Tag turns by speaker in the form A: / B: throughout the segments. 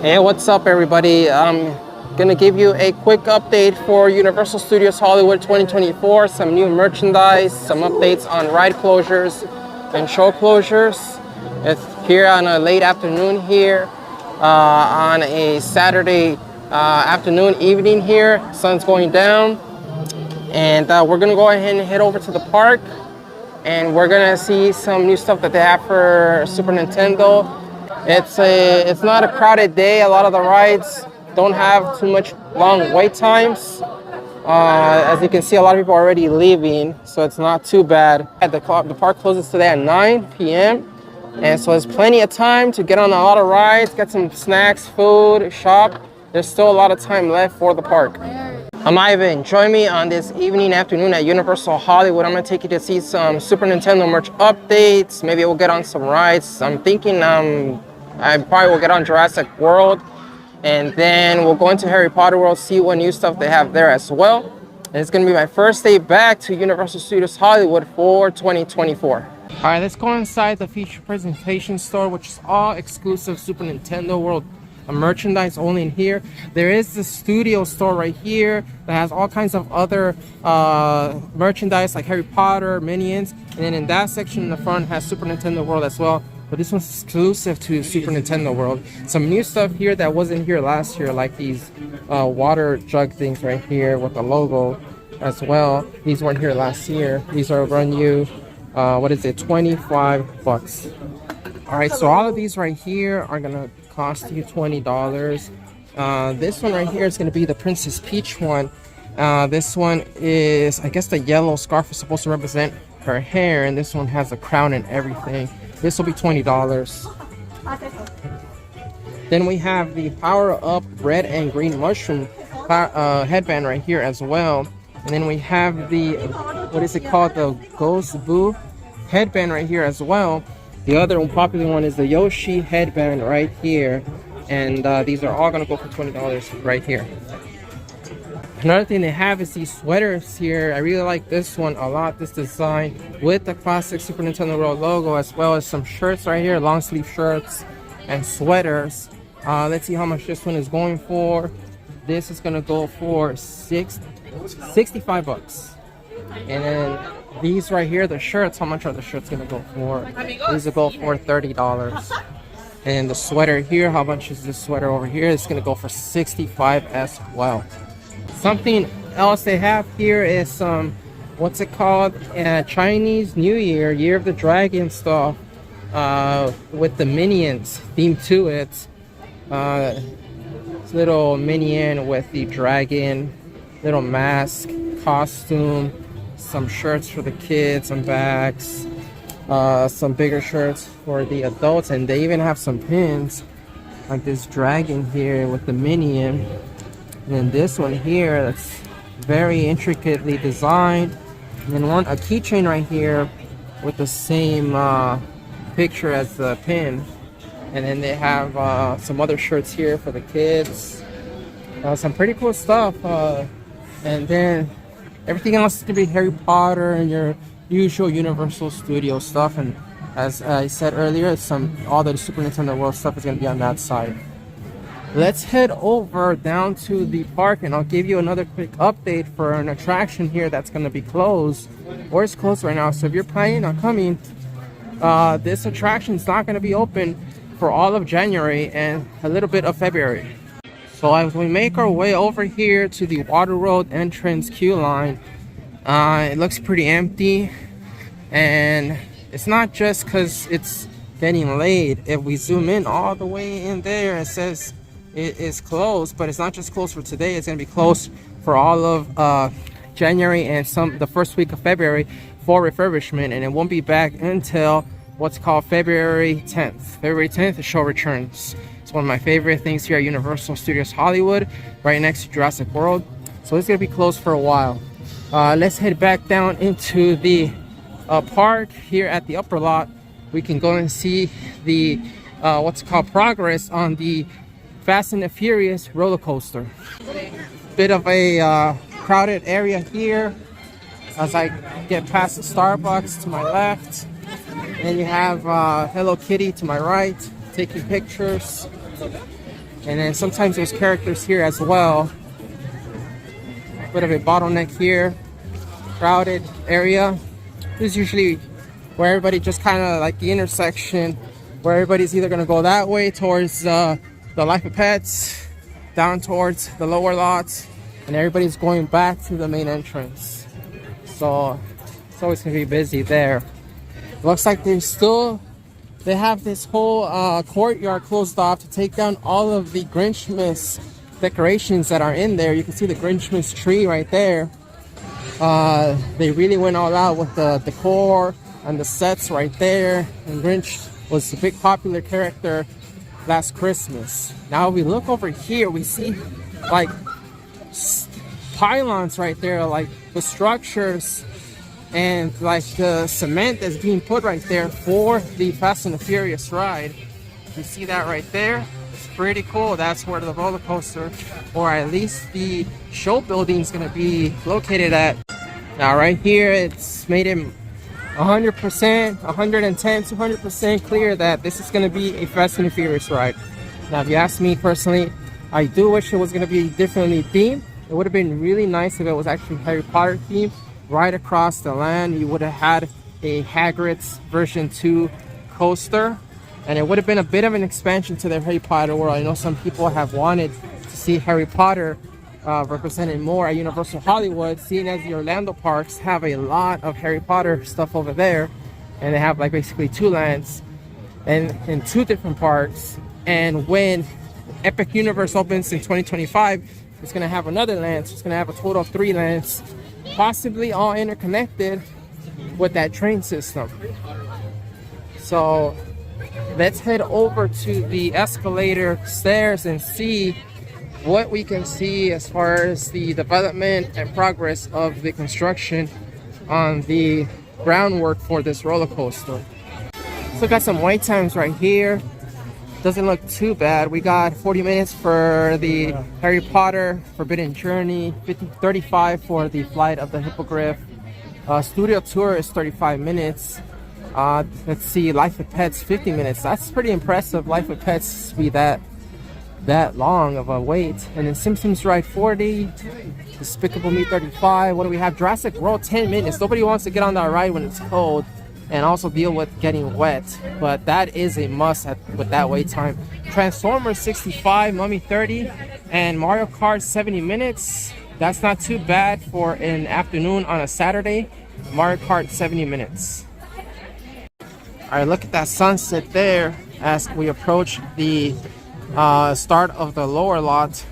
A: Hey, what's up everybody? I'm gonna give you a quick update for Universal Studios Hollywood 2024, some new merchandise, some updates on ride closures and show closures. It's here on a late afternoon here, on a Saturday afternoon, evening here. Sun's going down, and we're gonna go ahead and head over to the park, and we're gonna see some new stuff that they have for Super Nintendo. It's not a crowded day. A lot of the rides don't have too much long wait times. As you can see, a lot of people are already leaving, so it's not too bad. The park closes today at 9 p.m. and so there's plenty of time to get on a lot of rides, get some snacks, food, shop. There's still a lot of time left for the park. I'm Ivan. Join me on this afternoon at Universal Hollywood. I'm gonna take you to see some Super Nintendo merch updates. Maybe we'll get on some rides. I'm thinking I probably will get on Jurassic World, and then we'll go into Harry Potter World, see what new stuff they have there as well. And it's gonna be my first day back to Universal Studios Hollywood for 2024. All right, let's go inside the feature presentation store, which is all exclusive Super Nintendo World merchandise only in here. There is the studio store right here that has all kinds of other merchandise like Harry Potter, Minions, and then in that section in the front has Super Nintendo World as well. But this one's exclusive to Super Nintendo World. Some new stuff here that wasn't here last year, like these water jug things right here with the logo as well. These weren't here last year. These are run you, what is it, 25 bucks. All right, so all of these right here are gonna cost you $20. This one right here is gonna be the Princess Peach one. This one is, I guess the yellow scarf is supposed to represent her hair, and this one has a crown and everything. This will be $20. Then we have the Power Up Red and Green Mushroom headband right here as well. And then we have the, what is it called, the Ghost Boo headband right here as well. The other popular one is the Yoshi headband right here. And these are all gonna go for $20 right here. Another thing they have is these sweaters here. I really like this one a lot, this design with the classic Super Nintendo World logo, as well as some shirts right here, long sleeve shirts and sweaters. Let's see how much this one is going for. This is gonna go for 65 bucks. And then these right here, the shirts, how much are the shirts gonna go for? These will go for $30. And the sweater here, how much is this sweater over here? It's gonna go for 65 as well. Something else they have here is what's it called? Chinese New Year, Year of the Dragon stuff with the Minions theme to it. Little minion with the dragon, little mask, costume, some shirts for the kids, some bags, some bigger shirts for the adults, and they even have some pins like this dragon here with the minion. And then this one here that's very intricately designed. And then a keychain right here with the same picture as the pin. And then they have some other shirts here for the kids. Some pretty cool stuff. And then everything else is gonna be Harry Potter and your usual Universal Studio stuff. And as I said earlier, all the Super Nintendo World stuff is gonna be on that side. Let's head over down to the park, and I'll give you another quick update for an attraction here that's going to be closed, or it's closed right now. So if you're planning on coming, this attraction is not going to be open for all of January and a little bit of February. So as we make our way over here to the Waterworld entrance queue line, it looks pretty empty, and it's not just because it's getting late. If we zoom in all the way in there, it says it is closed, but it's not just closed for today. It's going to be closed for all of January and the first week of February for refurbishment, and it won't be back until what's called February 10th. February 10th, the show returns. It's one of my favorite things here at Universal Studios Hollywood, right next to Jurassic World. So it's going to be closed for a while. Let's head back down into the park here at the upper lot. We can go and see the what's called progress on the Fast and the Furious roller coaster. Bit of a crowded area here as I get past the Starbucks to my left. And you have Hello Kitty to my right, taking pictures. And then sometimes there's characters here as well. Bit of a bottleneck here, crowded area. This is usually where everybody just kind of like the intersection where everybody's either going to go that way towards the Life of Pets, down towards the lower lots, and everybody's going back to the main entrance. So it's always going to be busy there. Looks like they have this whole courtyard closed off to take down all of the Grinchmas decorations that are in there. You can see the Grinchmas tree right there. They really went all out with the decor and the sets right there. And Grinch was a big popular character last Christmas. Now we look over here, we see like pylons right there, like the structures and like the cement that's being put right there for the Fast and the Furious ride. You see that right there? It's pretty cool. That's where the roller coaster, or at least the show building, is going to be located at. Now right here, it's made it 100%, 110, 200% clear that this is going to be a Fast and the Furious ride. Now if you ask me personally, I do wish it was going to be differently themed. It would have been really nice if it was actually Harry Potter themed. Right across the land, you would have had a Hagrid's version 2 coaster, and it would have been a bit of an expansion to their Harry Potter world. I know some people have wanted to see Harry Potter represented more at Universal Hollywood, seeing as the Orlando parks have a lot of Harry Potter stuff over there, and they have like basically 2 lands and in 2 different parks. And when Epic Universe opens in 2025, it's going to have another land, so it's going to have a total of 3 lands, possibly all interconnected with that train system. So let's head over to the escalator stairs and see what we can see as far as the development and progress of the construction on the groundwork for this roller coaster. So got some wait times right here. Doesn't look too bad. We got 40 minutes for the Harry Potter Forbidden Journey, 35 for the Flight of the Hippogriff. Studio Tour is 35 minutes. Let's see, Life of Pets 50 minutes. That's pretty impressive. Life of Pets to be that long of a wait. And then Simpsons Ride 40, Despicable Me 35. What do we have? Jurassic World 10 minutes. Nobody wants to get on that ride when it's cold and also deal with getting wet, but that is a must with that wait time. Transformers 65, Mummy 30, and Mario Kart 70 minutes. That's not too bad for an afternoon on a Saturday. Mario Kart 70 minutes. All right, look at that sunset there as we approach the start of the lower lot,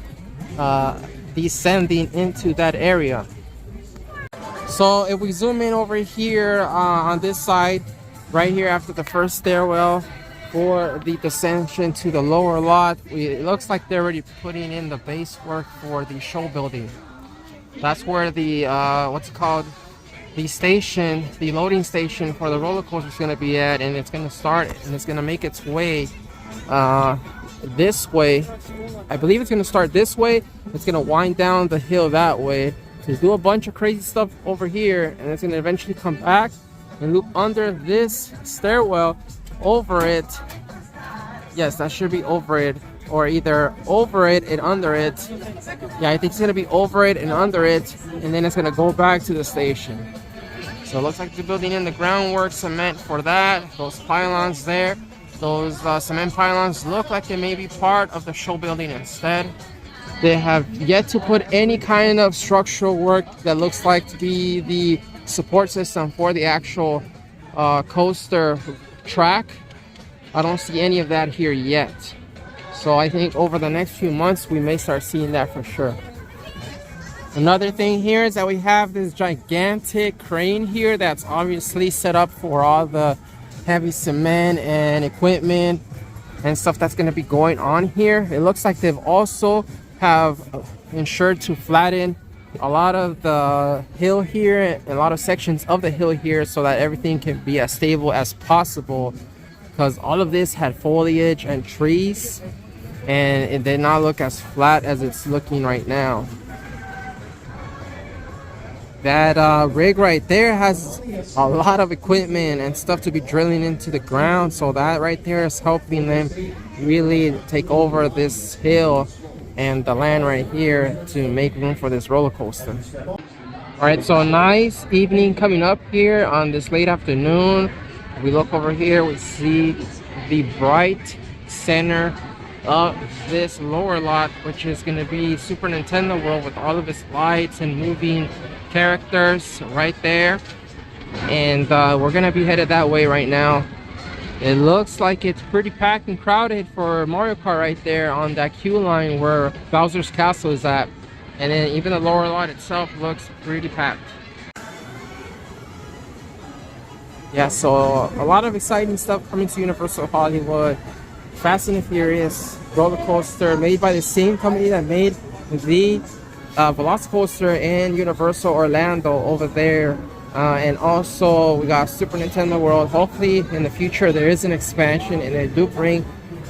A: descending into that area. So if we zoom in over here on this side, right here after the first stairwell for the descension to the lower lot, it looks like they're already putting in the base work for the show building. That's where the what's it called, the station, the loading station for the roller coaster is going to be at, and it's going to start and it's going to make its way this way. I believe it's going to start this way. It's going to wind down the hill that way to do a bunch of crazy stuff over here, and it's going to eventually come back and loop under this stairwell over it. Yes, that should be over it, or either over it and under it. Yeah, I think it's going to be over it and under it, and then it's going to go back to the station. So it looks like they're building in the groundwork cement for that. Those pylons there, those cement pylons look like they may be part of the show building instead. They have yet to put any kind of structural work that looks like to be the support system for the actual coaster track. I don't see any of that here yet. So I think over the next few months, we may start seeing that for sure. Another thing here is that we have this gigantic crane here that's obviously set up for all the heavy cement and equipment and stuff that's going to be going on here. It looks like they've also have ensured to flatten a lot of the hill here and a lot of sections of the hill here so that everything can be as stable as possible, because all of this had foliage and trees and it did not look as flat as it's looking right now. That rig right there has a lot of equipment and stuff to be drilling into the ground, so that right there is helping them really take over this hill and the land right here to make room for this roller coaster. All right, so nice evening coming up here on this late afternoon. We look over here, we see the bright center of this lower lot, which is going to be Super Nintendo World with all of its lights and moving characters right there. And we're going to be headed that way right now. It looks like it's pretty packed and crowded for Mario Kart right there on that queue line where Bowser's Castle is at. And then even the lower lot itself looks pretty packed. Yeah, so a lot of exciting stuff coming to Universal Hollywood. Fast and Furious roller coaster made by the same company that made the Velocicoaster in Universal Orlando over there. And also we got Super Nintendo World. Hopefully in the future there is an expansion and they do bring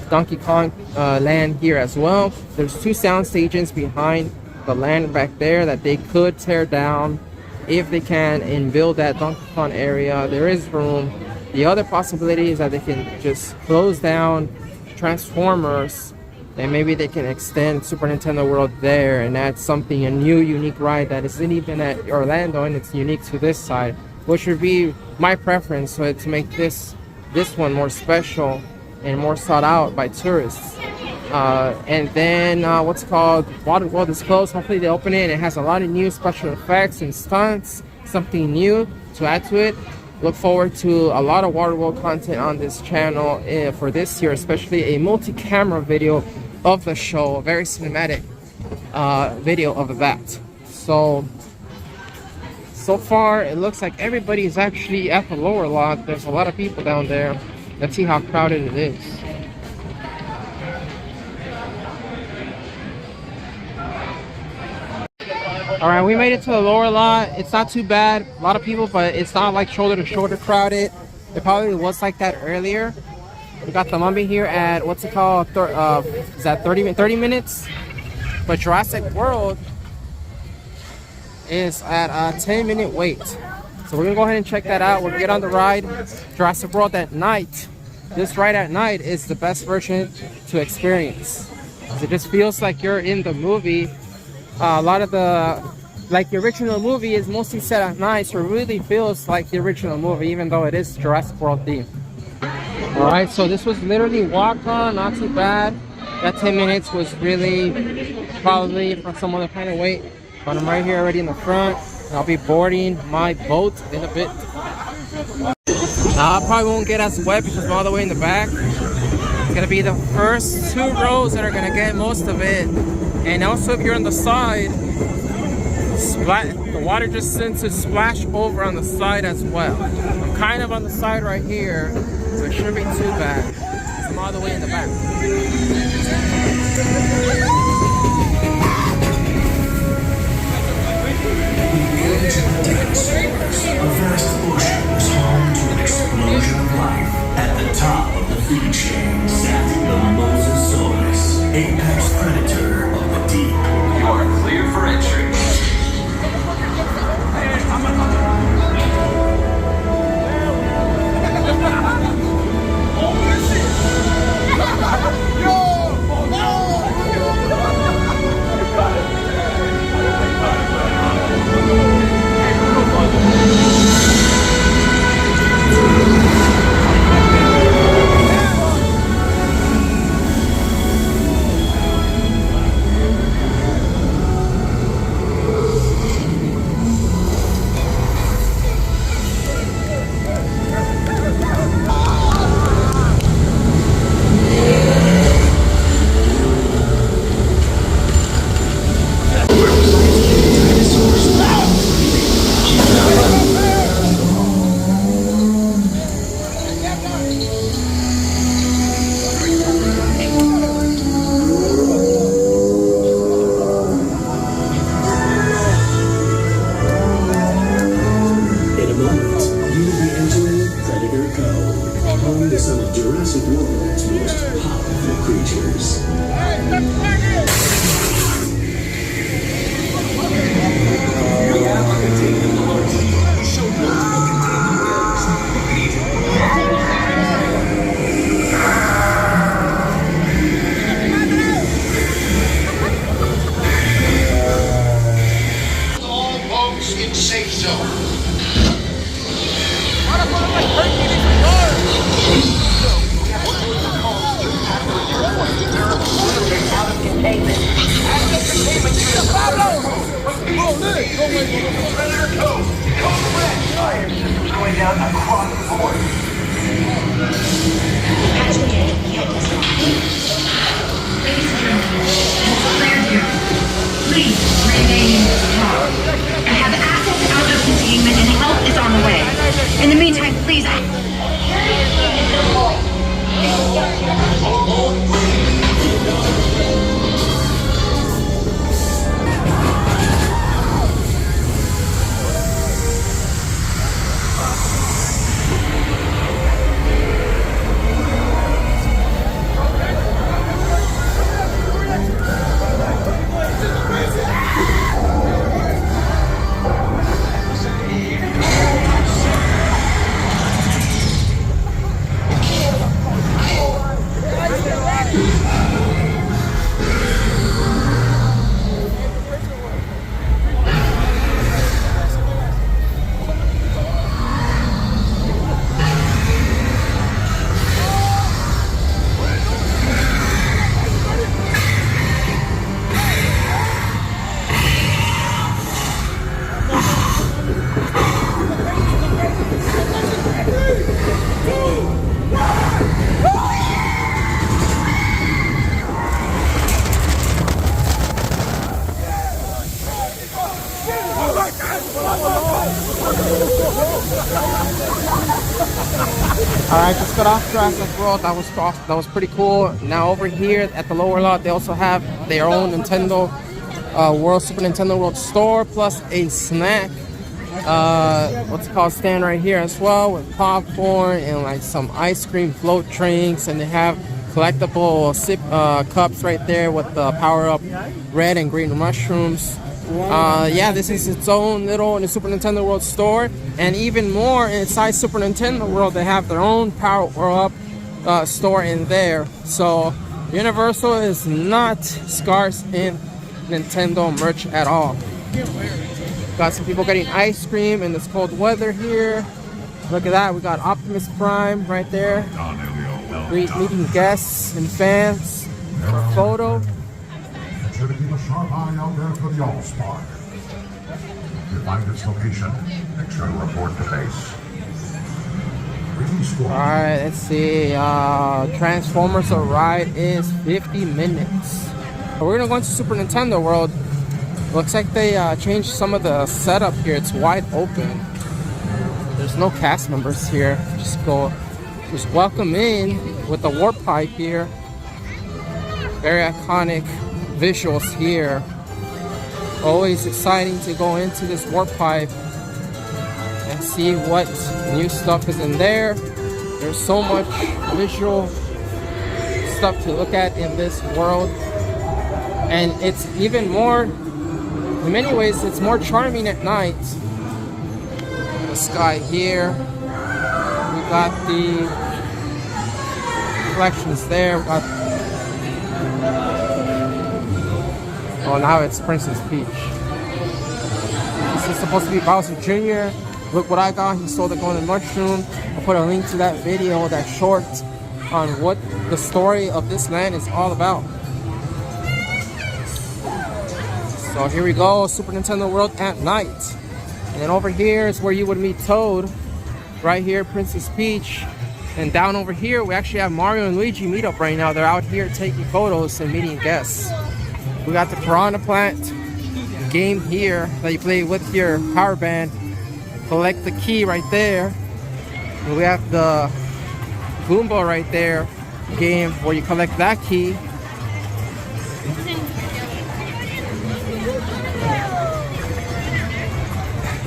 A: Donkey Kong land here as well. There's 2 sound stages behind the land back there that they could tear down if they can and build that Donkey Kong area. There is room. The other possibility is that they can just close down Transformers and maybe they can extend Super Nintendo World there and add something, a new unique ride that isn't even at Orlando and it's unique to this side, which would be my preference, so to make this one more special and more sought out by tourists. And then what's called Waterworld is closed. Hopefully they open it. It has a lot of new special effects and stunts, something new to add to it. Look forward to a lot of Waterworld content on this channel for this year, especially a multi-camera video of the show, a very cinematic video of that. So far it looks like everybody is actually at the lower lot. There's a lot of people down there. Let's see how crowded it is. All right, we made it to the lower lot. It's not too bad. A lot of people, but it's not like shoulder to shoulder crowded. It probably was like that earlier. We got the Mummy here at, what's it called? Is that 30 minutes? But Jurassic World is at a 10-minute wait. So we're gonna go ahead and check that out. We'll get on the ride. Jurassic World at night. This ride at night is the best version to experience. It just feels like you're in the movie. A lot of the original movie is mostly set at night, so it really feels like the original movie, even though it is Jurassic World themed. All right, so this was literally walk on, not too bad. That 10 minutes was really probably for someone to kind of wait, but I'm right here already in the front, and I'll be boarding my boat in a bit. I probably won't get as wet because I'm all the way in the back. It's gonna be the first 2 rows that are gonna get most of it. And also if you're on the side, the water just tends to splash over on the side as well. I'm kind of on the side right here, so it shouldn't be too bad. I'm all the way in the back.
B: A vast ocean is home to an explosion of life. At the top of the food chain sat the Mosasaurus, apex predator of the deep.
C: You are clear for entry.
B: Going down across the board.
D: Please remain calm. I have access out of containment and help is on the way. In the meantime, please.
A: Alright, just got off Jurassic World. That was pretty cool. Now over here at the lower lot, they also have their own Nintendo Super Nintendo World store, plus a snack what's it called, stand right here as well, with popcorn and like some ice cream float drinks, and they have collectible sip cups right there with the power-up red and green mushrooms. Yeah, this is its own little in the Super Nintendo World store, and even more inside Super Nintendo World, they have their own power-up store in there. So Universal is not scarce in Nintendo merch at all. Got some people getting ice cream in this cold weather here. Look at that, we got Optimus Prime right there. Meeting guests and fans for a photo.
E: Should keep a sharp eye out there for the All-Spark. To find its location, make sure to report to base.
A: Alright, let's see. Transformers ride is 50 minutes. We're gonna go into Super Nintendo World. Looks like they changed some of the setup here. It's wide open. There's no cast members here. Just welcome in with the warp pipe here. Very iconic visuals here. Always exciting to go into this warp pipe and see what new stuff is in there. There's so much visual stuff to look at in this world, and it's even more, in many ways, it's more charming at night. The sky here, we got the reflections there, we got, oh, now it's Princess Peach. This is supposed to be Bowser Jr. Look what I got. He stole the golden mushroom. I'll put a link to that video, that short, on what the story of this land is all about. So here we go, Super Nintendo World at night. And then over here is where you would meet Toad. Right here, Princess Peach. And down over here, we actually have Mario and Luigi meet up right now. They're out here taking photos and meeting guests. We got the Piranha Plant game here that you play with your power band. Collect the key right there. And we have the Goomba right there game where you collect that key.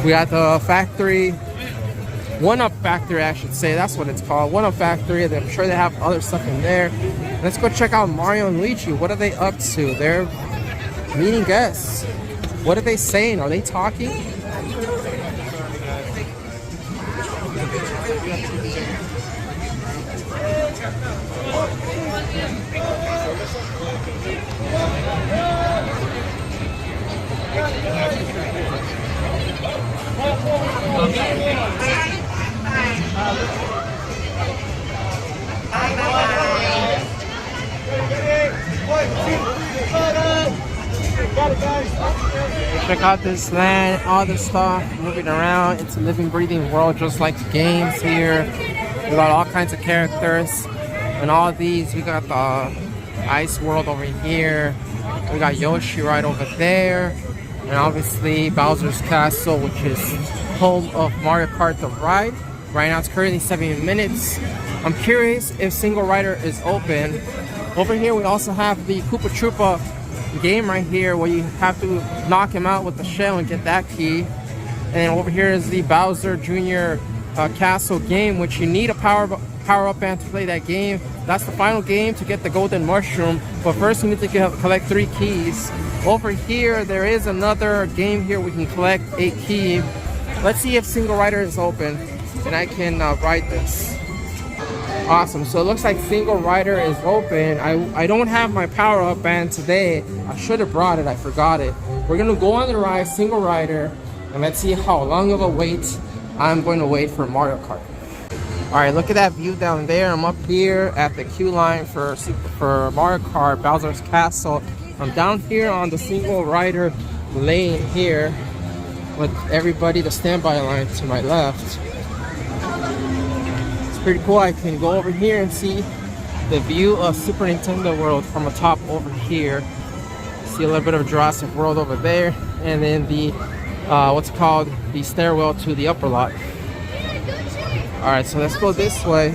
A: We got the factory, one-up factory, I should say. That's what it's called, one-up factory. I'm sure they have other stuff in there. Let's go check out Mario and Luigi. What are they up to? They're meeting guests. What are they saying? Are they talking? Check out this land, all the stuff moving around. It's a living, breathing world just like the games here. We got all kinds of characters. And all these, we got the ice world over here. We got Yoshi right over there. And obviously Bowser's Castle, which is home of Mario Kart the ride. Right now it's currently 70 minutes. I'm curious if single rider is open. Over here we also have the Koopa Troopa game right here where you have to knock him out with the shell and get that key. And over here is the Bowser Jr. Castle game, which you need a power-up band to play that game. That's the final game to get the golden mushroom, but first we need to collect 3 keys. Over here there is another game here we can collect a key. Let's see if single rider is open and I can ride this. Awesome, so it looks like single rider is open. I don't have my power-up band today. I should have brought it, I forgot it. We're gonna go on the ride, single rider, and let's see how long of a wait I'm going to wait for Mario Kart. Alright, look at that view down there. I'm up here at the queue line for Mario Kart, Bowser's Castle. I'm down here on the single rider lane here with everybody, the standby line to my left. It's pretty cool. I can go over here and see the view of Super Nintendo World from the top over here. See a little bit of Jurassic World over there, and then the what's called the stairwell to the upper lot. Alright, so let's go this way.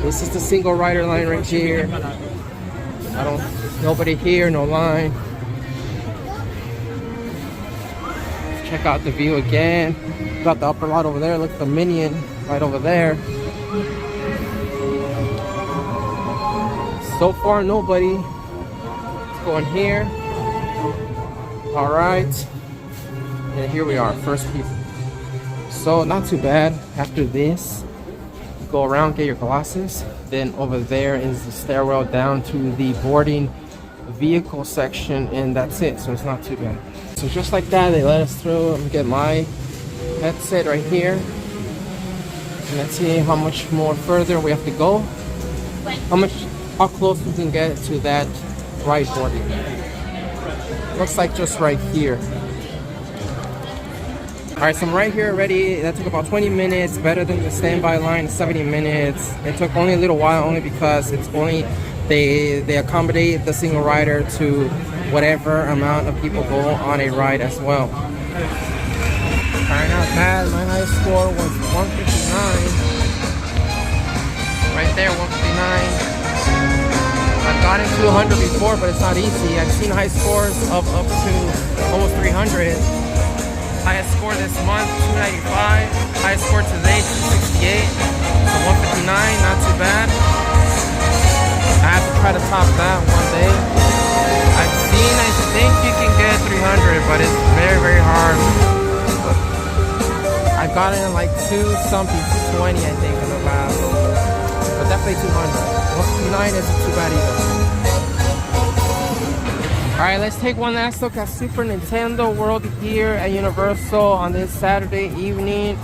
A: This is the single rider line right here. Nobody here, no line. Check out the view again. Got the upper lot over there. Look at the minion right over there. So far, nobody. Let's go in here. Alright. And here we are, first people. So not too bad. After this, go around, get your glasses. Then over there is the stairwell down to the boarding vehicle section, and that's it. So it's not too bad. So just like that, they let us through. I'm gonna get my headset right here. And let's see how much more further we have to go. How close we can get to that ride boarding. Looks like just right here. Alright, so I'm right here already. That took about 20 minutes, better than the standby line, 70 minutes. It took only a little while, only because it's only they accommodate the single rider to whatever amount of people go on a ride as well. Alright, not bad. My high score was 159. Right there, 159. I've gotten to 100 before, but it's not easy. I've seen high scores of up to almost 300. Highest score this month, 295. Highest score today, 268. So 159, not too bad. I have to try to top that one day. I think you can get 300, but it's very, very hard. I've gotten like 2-something, 220, I think, in the past. But definitely 200. 159 isn't too bad either. Alright, let's take one last look at Super Nintendo World here at Universal on this Saturday evening.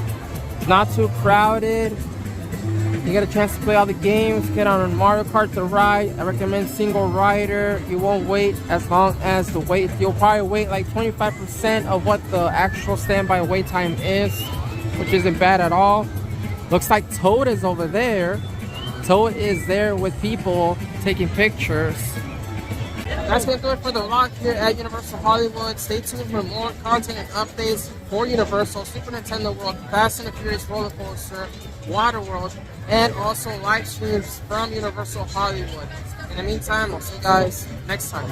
A: Not too crowded. You get a chance to play all the games, get on Mario Kart the ride. I recommend single rider. You won't wait as long as the wait. You'll probably wait like 25% of what the actual standby wait time is, which isn't bad at all. Looks like Toad is over there. Toad is there with people taking pictures. That's going to do it for the vlog here at Universal Hollywood. Stay tuned for more content and updates for Universal, Super Nintendo World, Fast and the Furious Roller Coaster, Waterworld, and also live streams from Universal Hollywood. In the meantime, I'll see you guys next time.